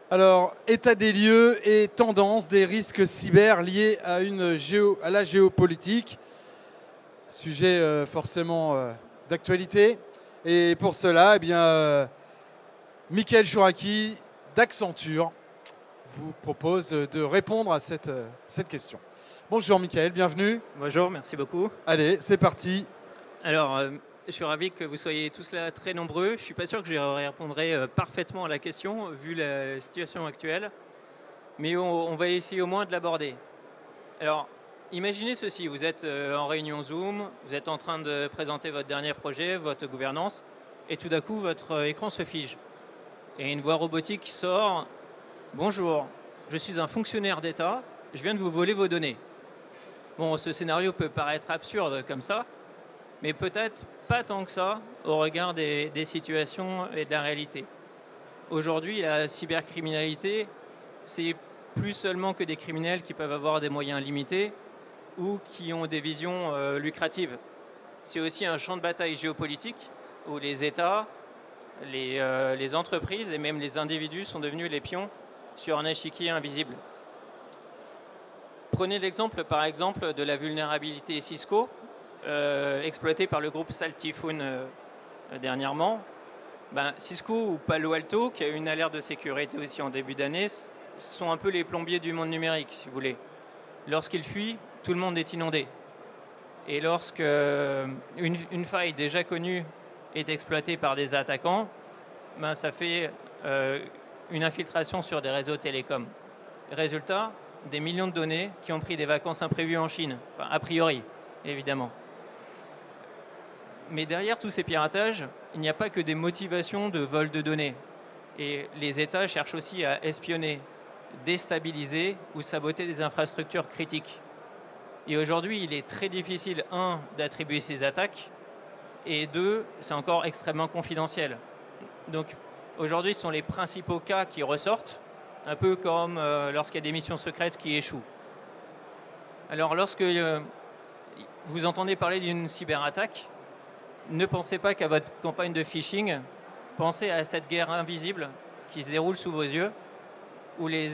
Alors, état des lieux et tendance des risques cyber liés à la géopolitique. Sujet forcément d'actualité. Et pour cela, Michael Chouraki d'Accenture vous propose de répondre à cette question. Bonjour Michael, bienvenue. Bonjour, merci beaucoup. Allez, c'est parti. Alors, je suis ravi que vous soyez tous là très nombreux. Je ne suis pas sûr que je répondrai parfaitement à la question, vu la situation actuelle, mais on va essayer au moins de l'aborder. Alors, imaginez ceci, vous êtes en réunion Zoom, vous êtes en train de présenter votre dernier projet, votre gouvernance, et tout d'un coup, votre écran se fige. Et une voix robotique qui sort, « Bonjour, je suis un fonctionnaire d'État, je viens de vous voler vos données. » Bon, ce scénario peut paraître absurde comme ça, mais peut-être pas tant que ça au regard des situations et de la réalité. Aujourd'hui, la cybercriminalité, c'est plus seulement que des criminels qui peuvent avoir des moyens limités ou qui ont des visions lucratives. C'est aussi un champ de bataille géopolitique où les États, les entreprises et même les individus sont devenus les pions sur un échiquier invisible. Prenez l'exemple par exemple de la vulnérabilité Cisco, exploité par le groupe Saltyphoon dernièrement. Cisco ou Palo Alto, qui a eu une alerte de sécurité aussi en début d'année, sont un peu les plombiers du monde numérique, si vous voulez. Lorsqu'ils fuient, tout le monde est inondé. Et lorsque une faille déjà connue est exploitée par des attaquants, ça fait une infiltration sur des réseaux télécoms. Résultat, des millions de données qui ont pris des vacances imprévues en Chine, enfin, a priori, évidemment. Mais derrière tous ces piratages, il n'y a pas que des motivations de vol de données. Et les États cherchent aussi à espionner, déstabiliser ou saboter des infrastructures critiques. Et aujourd'hui, il est très difficile, un, d'attribuer ces attaques, et deux, c'est encore extrêmement confidentiel. Donc aujourd'hui, ce sont les principaux cas qui ressortent, un peu comme lorsqu'il y a des missions secrètes qui échouent. Alors lorsque vous entendez parler d'une cyberattaque, ne pensez pas qu'à votre campagne de phishing, pensez à cette guerre invisible qui se déroule sous vos yeux, où les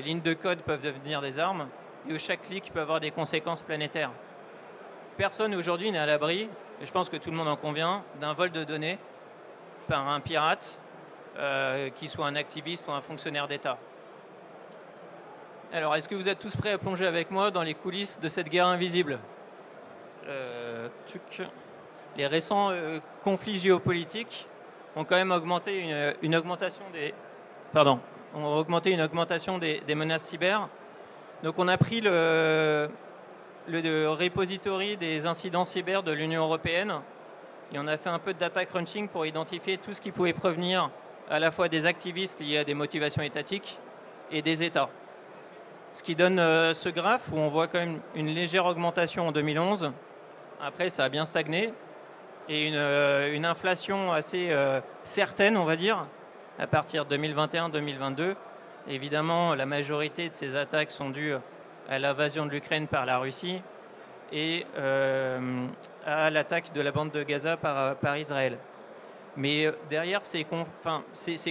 lignes de code peuvent devenir des armes et où chaque clic peut avoir des conséquences planétaires. Personne aujourd'hui n'est à l'abri, et je pense que tout le monde en convient, d'un vol de données par un pirate, qui soit un activiste ou un fonctionnaire d'État. Alors, est-ce que vous êtes tous prêts à plonger avec moi dans les coulisses de cette guerre invisible ? Les récents conflits géopolitiques ont quand même augmenté une augmentation des menaces cyber. Donc on a pris le repository des incidents cyber de l'Union européenne et on a fait un peu de data crunching pour identifier tout ce qui pouvait provenir à la fois des activistes liés à des motivations étatiques et des États. Ce qui donne ce graphe où on voit quand même une légère augmentation en 2011. Après, ça a bien stagné. Et une inflation assez certaine, on va dire, à partir de 2021-2022. Évidemment, la majorité de ces attaques sont dues à l'invasion de l'Ukraine par la Russie et à l'attaque de la bande de Gaza par Israël. Mais derrière ces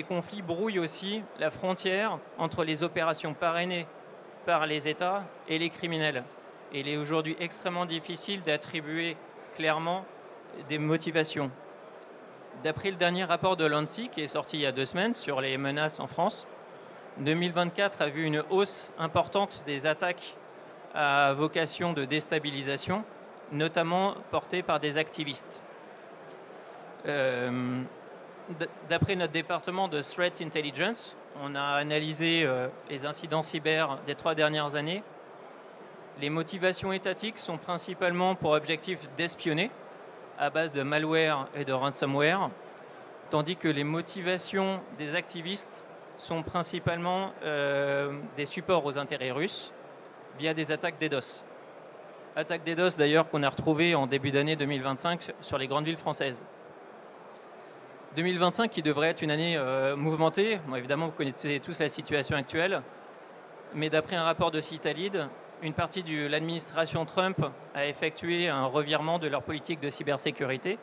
conflits brouillent aussi la frontière entre les opérations parrainées par les États et les criminels. Et il est aujourd'hui extrêmement difficile d'attribuer clairement des motivations. D'après le dernier rapport de l'ANSSI, qui est sorti il y a 2 semaines sur les menaces en France, 2024 a vu une hausse importante des attaques à vocation de déstabilisation, notamment portées par des activistes. D'après notre département de Threat Intelligence, on a analysé les incidents cyber des 3 dernières années. Les motivations étatiques sont principalement pour objectif d'espionner à base de malware et de ransomware, tandis que les motivations des activistes sont principalement des supports aux intérêts russes via des attaques DDoS. Attaques DDoS d'ailleurs qu'on a retrouvées en début d'année 2025 sur les grandes villes françaises. 2025 qui devrait être une année mouvementée. Bon, évidemment, vous connaissez tous la situation actuelle, mais d'après un rapport de Citalid, une partie de l'administration Trump a effectué un revirement de leur politique de cybersécurité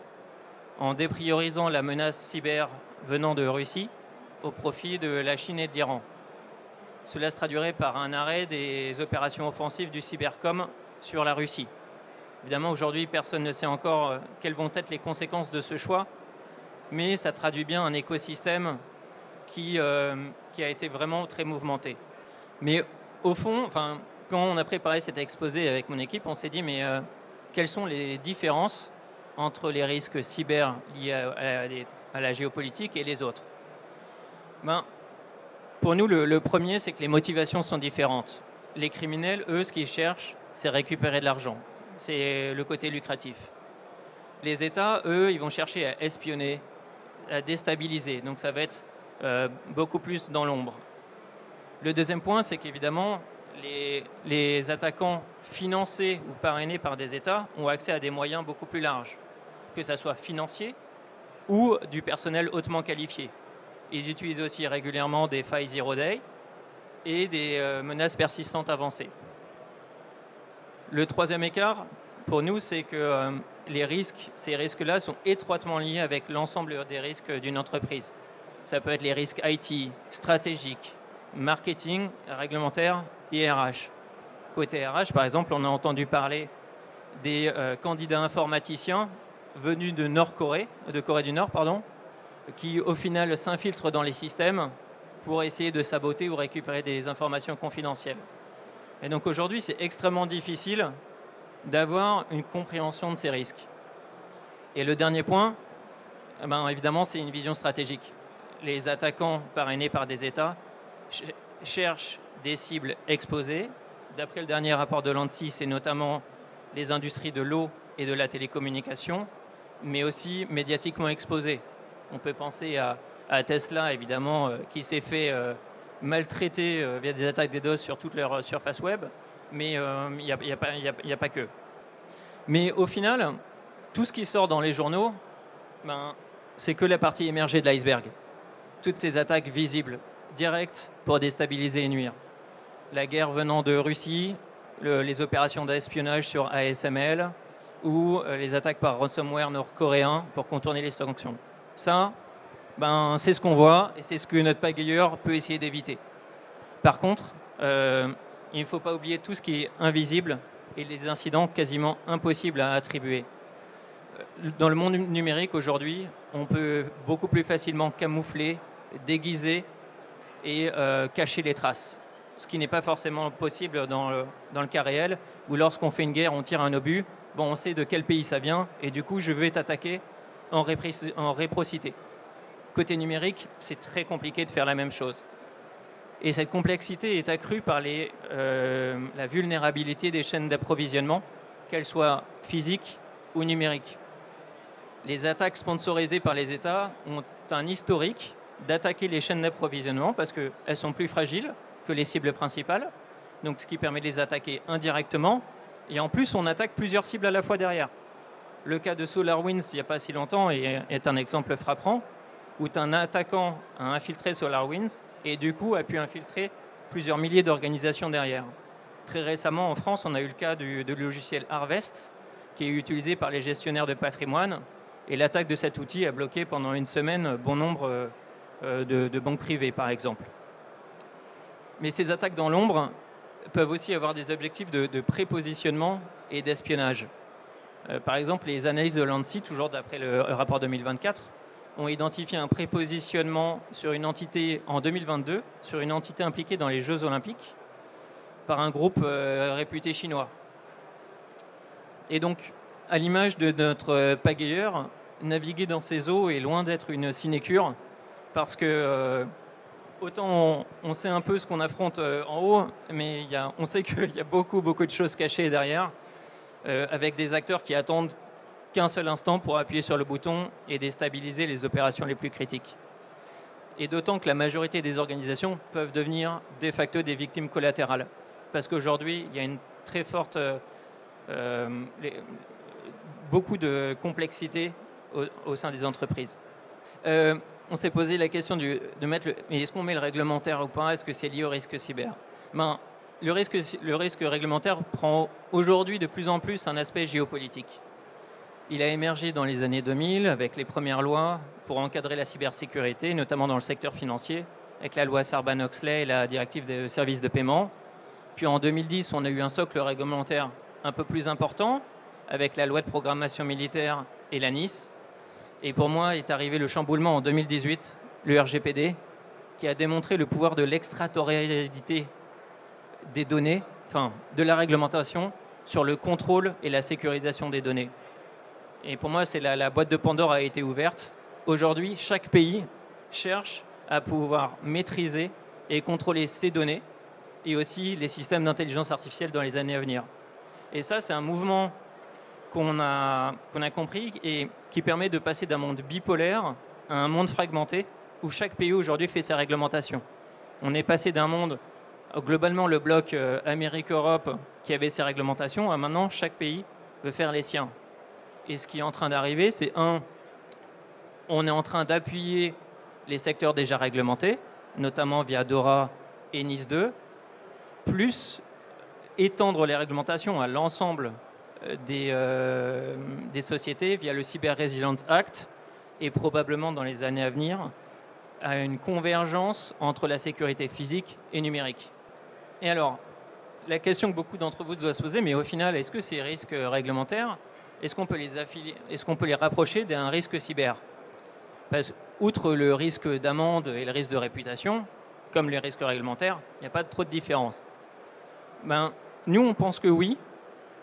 en dépriorisant la menace cyber venant de Russie au profit de la Chine et de l'Iran. Cela se traduirait par un arrêt des opérations offensives du Cybercom sur la Russie. Évidemment, aujourd'hui, personne ne sait encore quelles vont être les conséquences de ce choix, mais ça traduit bien un écosystème qui a été vraiment très mouvementé. Mais au fond, quand on a préparé cet exposé avec mon équipe, on s'est dit, mais quelles sont les différences entre les risques cyber liés à la géopolitique et les autres? Pour nous, le premier, c'est que les motivations sont différentes. Les criminels, eux, ce qu'ils cherchent, c'est récupérer de l'argent. C'est le côté lucratif. Les États, eux, ils vont chercher à espionner, à déstabiliser. Donc ça va être beaucoup plus dans l'ombre. Le deuxième point, c'est qu'évidemment, les attaquants financés ou parrainés par des États ont accès à des moyens beaucoup plus larges, que ce soit financier ou du personnel hautement qualifié. Ils utilisent aussi régulièrement des failles zero day et des menaces persistantes avancées. Le troisième écart, pour nous, c'est que ces risques-là sont étroitement liés avec l'ensemble des risques d'une entreprise. Ça peut être les risques IT, stratégiques, marketing, réglementaire et RH. Côté RH, par exemple, on a entendu parler des candidats informaticiens venus de Corée du Nord, qui au final s'infiltrent dans les systèmes pour essayer de saboter ou récupérer des informations confidentielles. Et donc aujourd'hui, c'est extrêmement difficile d'avoir une compréhension de ces risques. Et le dernier point, évidemment, c'est une vision stratégique. Les attaquants parrainés par des États cherchent des cibles exposées. D'après le dernier rapport de l'ANSSI, c'est notamment les industries de l'eau et de la télécommunication, mais aussi médiatiquement exposées. On peut penser à Tesla, évidemment, qui s'est fait maltraiter via des attaques DDoS sur toute leur surface web, mais il n'y a pas que. Mais au final, tout ce qui sort dans les journaux, c'est que la partie émergée de l'iceberg. Toutes ces attaques visibles, directes, pour déstabiliser et nuire. La guerre venant de Russie, les opérations d'espionnage sur ASML ou les attaques par ransomware nord-coréen pour contourner les sanctions. Ça, c'est ce qu'on voit et c'est ce que notre pagayeur peut essayer d'éviter. Par contre, il ne faut pas oublier tout ce qui est invisible et les incidents quasiment impossibles à attribuer. Dans le monde numérique aujourd'hui, on peut beaucoup plus facilement camoufler, déguiser et cacher les traces. Ce qui n'est pas forcément possible dans le cas réel, où lorsqu'on fait une guerre, on tire un obus, on sait de quel pays ça vient, et du coup, je vais t'attaquer en réciprocité. Côté numérique, c'est très compliqué de faire la même chose. Et cette complexité est accrue par la vulnérabilité des chaînes d'approvisionnement, qu'elles soient physiques ou numériques. Les attaques sponsorisées par les États ont un historique d'attaquer les chaînes d'approvisionnement parce qu'elles sont plus fragiles que les cibles principales, donc ce qui permet de les attaquer indirectement. Et en plus, on attaque plusieurs cibles à la fois derrière. Le cas de SolarWinds, il n'y a pas si longtemps, est un exemple frappant, où un attaquant a infiltré SolarWinds et du coup a pu infiltrer plusieurs milliers d'organisations derrière. Très récemment, en France, on a eu le cas du logiciel Harvest, qui est utilisé par les gestionnaires de patrimoine. Et l'attaque de cet outil a bloqué pendant une semaine bon nombre de banques privées, par exemple. Mais ces attaques dans l'ombre peuvent aussi avoir des objectifs de prépositionnement et d'espionnage. Par exemple, les analyses de l'ANSSI, toujours d'après le rapport 2024, ont identifié un prépositionnement sur une entité en 2022, sur une entité impliquée dans les Jeux Olympiques, par un groupe réputé chinois. Et donc, à l'image de notre pagayeur, naviguer dans ces eaux est loin d'être une sinécure, parce que autant on sait un peu ce qu'on affronte en haut, mais on sait qu'il y a beaucoup de choses cachées derrière, avec des acteurs qui attendent qu'un seul instant pour appuyer sur le bouton et déstabiliser les opérations les plus critiques. Et d'autant que la majorité des organisations peuvent devenir de facto des victimes collatérales. Parce qu'aujourd'hui, il y a une très forte... beaucoup de complexité au sein des entreprises. On s'est posé la question de mettre mais est-ce qu'on met le réglementaire ou pas? Est-ce que c'est lié au risque cyber? Le risque réglementaire prend aujourd'hui de plus en plus un aspect géopolitique. Il a émergé dans les années 2000 avec les premières lois pour encadrer la cybersécurité, notamment dans le secteur financier, avec la loi Sarbanes-Oxley et la directive des services de paiement. Puis en 2010, on a eu un socle réglementaire un peu plus important, avec la loi de programmation militaire et la NIS. Et pour moi, est arrivé le chamboulement en 2018, le RGPD, qui a démontré le pouvoir de l'extraterritorialité des données, enfin de la réglementation, sur le contrôle et la sécurisation des données. Et pour moi, c'est la boîte de Pandore a été ouverte. Aujourd'hui, chaque pays cherche à pouvoir maîtriser et contrôler ses données et aussi les systèmes d'intelligence artificielle dans les années à venir. Et ça, c'est un mouvement qu'on a compris et qui permet de passer d'un monde bipolaire à un monde fragmenté où chaque pays aujourd'hui fait sa réglementation. On est passé d'un monde, globalement le bloc Amérique-Europe qui avait ses réglementations, à maintenant chaque pays veut faire les siens. Et ce qui est en train d'arriver, c'est on est en train d'appuyer les secteurs déjà réglementés, notamment via DORA et NIS 2, plus étendre les réglementations à l'ensemble des sociétés via le Cyber Resilience Act et probablement dans les années à venir à une convergence entre la sécurité physique et numérique. Et alors, la question que beaucoup d'entre vous doivent se poser, mais au final, est-ce que ces risques réglementaires, est-ce qu'on peut les rapprocher d'un risque cyber? Parce outre le risque d'amende et le risque de réputation, comme les risques réglementaires, il n'y a pas trop de différence. Nous, on pense que oui,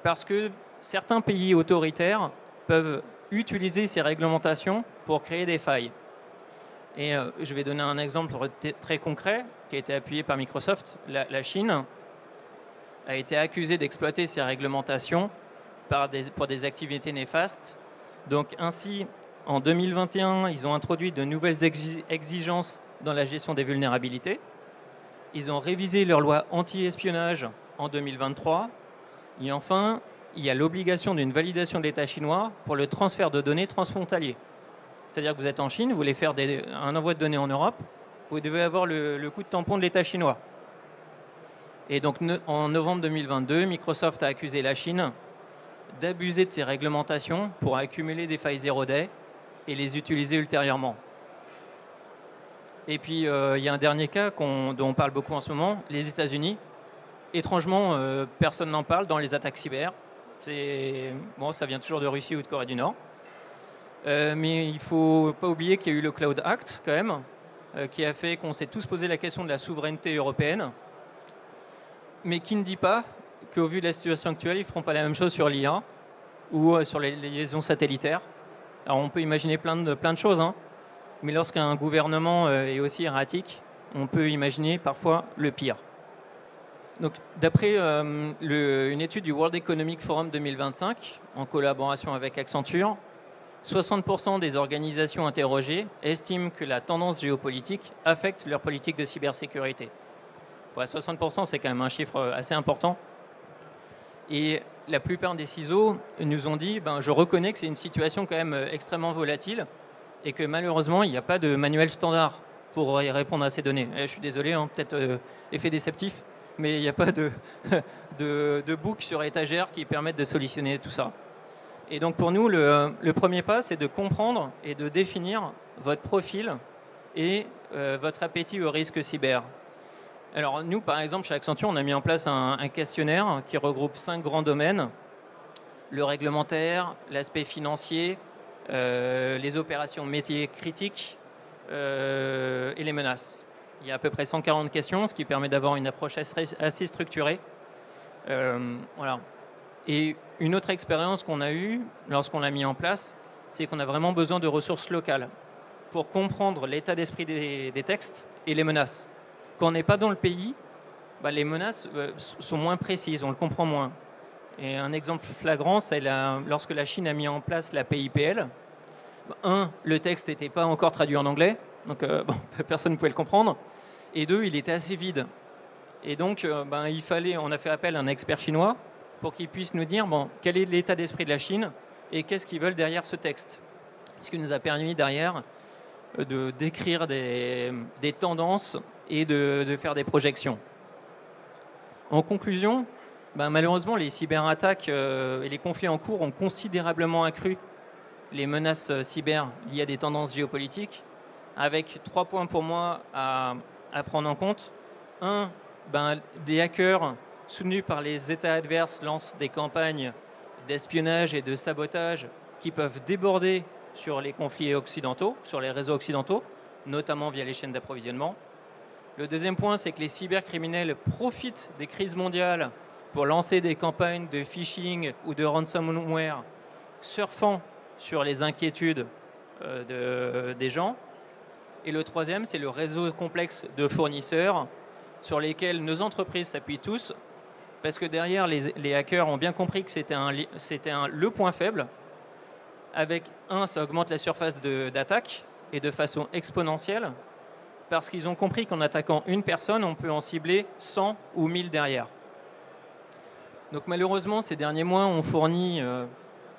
parce que certains pays autoritaires peuvent utiliser ces réglementations pour créer des failles. Et je vais donner un exemple très concret qui a été appuyé par Microsoft. La Chine a été accusée d'exploiter ces réglementations pour des activités néfastes. Donc ainsi, en 2021, ils ont introduit de nouvelles exigences dans la gestion des vulnérabilités. Ils ont révisé leur loi anti-espionnage en 2023. Et enfin, il y a l'obligation d'une validation de l'État chinois pour le transfert de données transfrontalier. C'est-à-dire que vous êtes en Chine, vous voulez faire un envoi de données en Europe, vous devez avoir le coup de tampon de l'État chinois. Et donc, en novembre 2022, Microsoft a accusé la Chine d'abuser de ces réglementations pour accumuler des failles zero day et les utiliser ultérieurement. Et puis, il y a un dernier cas dont on parle beaucoup en ce moment, les États-Unis. Étrangement, personne n'en parle dans les attaques cyber. Bon, ça vient toujours de Russie ou de Corée du Nord. Mais il ne faut pas oublier qu'il y a eu le Cloud Act, quand même, qui a fait qu'on s'est tous posé la question de la souveraineté européenne, mais qui ne dit pas qu'au vu de la situation actuelle, ils ne feront pas la même chose sur l'IA ou sur les liaisons satellitaires. Alors on peut imaginer plein de choses, hein, mais lorsqu'un gouvernement est aussi erratique, on peut imaginer parfois le pire. Donc, d'après une étude du World Economic Forum 2025, en collaboration avec Accenture, 60% des organisations interrogées estiment que la tendance géopolitique affecte leur politique de cybersécurité. 60%, c'est quand même un chiffre assez important. Et la plupart des CISO nous ont dit je reconnais que c'est une situation quand même extrêmement volatile et que malheureusement, il n'y a pas de manuel standard pour y répondre à ces données. Je suis désolé, hein, peut-être effet déceptif, mais il n'y a pas de book sur étagère qui permettent de solutionner tout ça. Et donc pour nous, le premier pas, c'est de comprendre et de définir votre profil et votre appétit au risque cyber. Alors nous, par exemple, chez Accenture, on a mis en place un questionnaire qui regroupe 5 grands domaines. Le réglementaire, l'aspect financier, les opérations métiers critiques et les menaces. Il y a à peu près 140 questions, ce qui permet d'avoir une approche assez structurée. Voilà. Et une autre expérience qu'on a eue lorsqu'on l'a mis en place, c'est qu'on a vraiment besoin de ressources locales pour comprendre l'état d'esprit des textes et les menaces. Quand on n'est pas dans le pays, les menaces sont moins précises, on le comprend moins. Et un exemple flagrant, c'est lorsque la Chine a mis en place la PIPL. Le texte n'était pas encore traduit en anglais, donc personne ne pouvait le comprendre. Et 2, il était assez vide. Et donc, on a fait appel à un expert chinois pour qu'il puisse nous dire quel est l'état d'esprit de la Chine et qu'est-ce qu'ils veulent derrière ce texte. Ce qui nous a permis derrière de décrire des tendances et de faire des projections. En conclusion, malheureusement, les cyberattaques et les conflits en cours ont considérablement accru les menaces cyber liées à des tendances géopolitiques, avec 3 points pour moi à prendre en compte. Un, des hackers soutenus par les États adverses lancent des campagnes d'espionnage et de sabotage qui peuvent déborder sur les conflits occidentaux, sur les réseaux occidentaux, notamment via les chaînes d'approvisionnement. Le deuxième point, c'est que les cybercriminels profitent des crises mondiales pour lancer des campagnes de phishing ou de ransomware, surfant sur les inquiétudes des gens. Et le troisième, c'est le réseau complexe de fournisseurs sur lesquels nos entreprises s'appuient tous, parce que derrière, les hackers ont bien compris que c'était le point faible. Avec ça augmente la surface d'attaque et de façon exponentielle, parce qu'ils ont compris qu'en attaquant une personne, on peut en cibler 100 ou 1000 derrière. Donc malheureusement, ces derniers mois ont fourni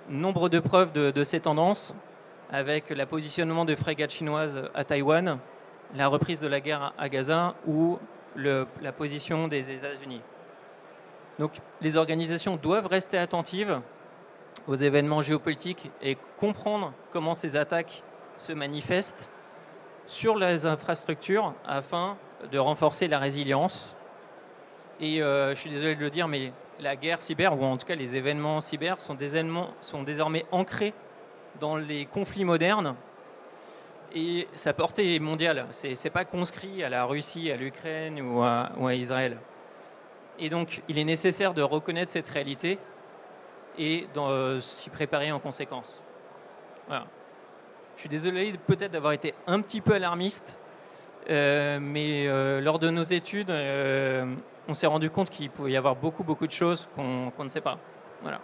nombre de preuves de ces tendances, avec le positionnement de frégates chinoises à Taïwan, la reprise de la guerre à Gaza ou la position des États-Unis. Donc les organisations doivent rester attentives aux événements géopolitiques et comprendre comment ces attaques se manifestent sur les infrastructures afin de renforcer la résilience. Et je suis désolé de le dire, mais la guerre cyber, ou en tout cas les événements cyber, sont désormais ancrés dans les conflits modernes. Et sa portée est mondiale. Ce n'est pas conscrit à la Russie, à l'Ukraine ou à Israël. Et donc, il est nécessaire de reconnaître cette réalité et de s'y préparer en conséquence. Voilà. Je suis désolé peut-être d'avoir été un petit peu alarmiste, mais lors de nos études, on s'est rendu compte qu'il pouvait y avoir beaucoup de choses qu'on ne sait pas. Voilà.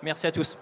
Merci à tous.